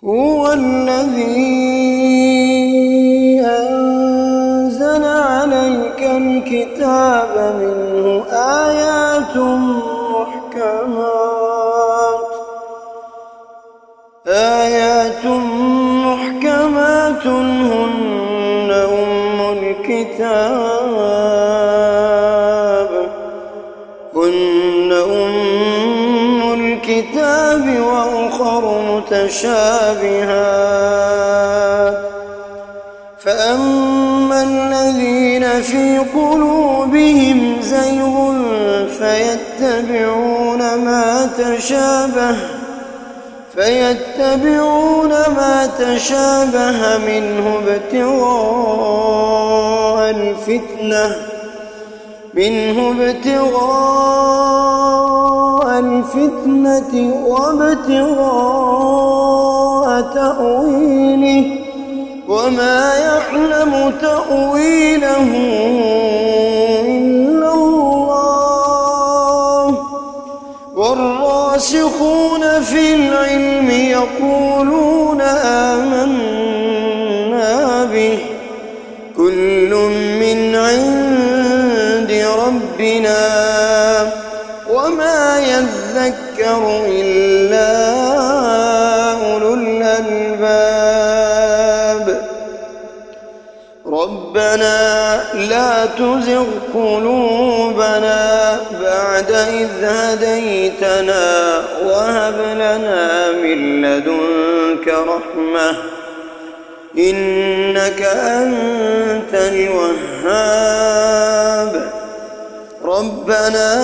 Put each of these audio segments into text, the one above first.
هو الذي أنزل عليك الكتاب منه آيات محكمات هن أم الكتاب وأخر متشابهات فأما الذين في قلوبهم زيغ فيتبعون ما تشابه منه ابتغاء الفتنة وابتغاء تأويله وما يعلم تأويله إلا الله والراسخون في العلم يقولون آمنا به كل من عند ربنا وما يذكر إلا أولو الألباب ربنا لا تزغ قلوبنا بعد إذ هديتنا وهب لنا من لدنك رحمة إنك أنت الوهاب ربنا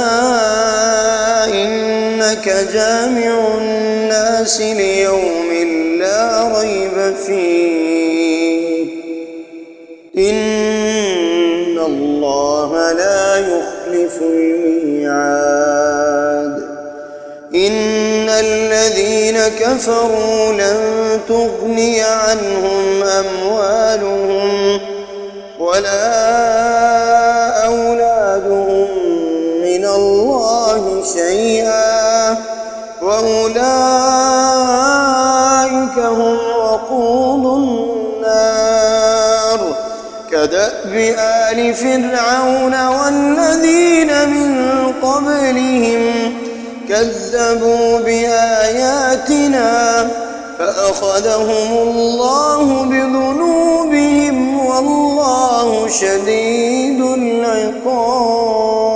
إنك جامع الناس ليوم لا ريب فيه إن الله لا يخلف الميعاد إن الذين كفروا لن تغني عنهم أموالهم ولا أولادهم من الله شيئا وأولئك هم وقود النار كدأب آل فرعون والذين من قبلهم كذبوا بآياتنا فأخذهم الله بذنوبهم والله شديد العقاب.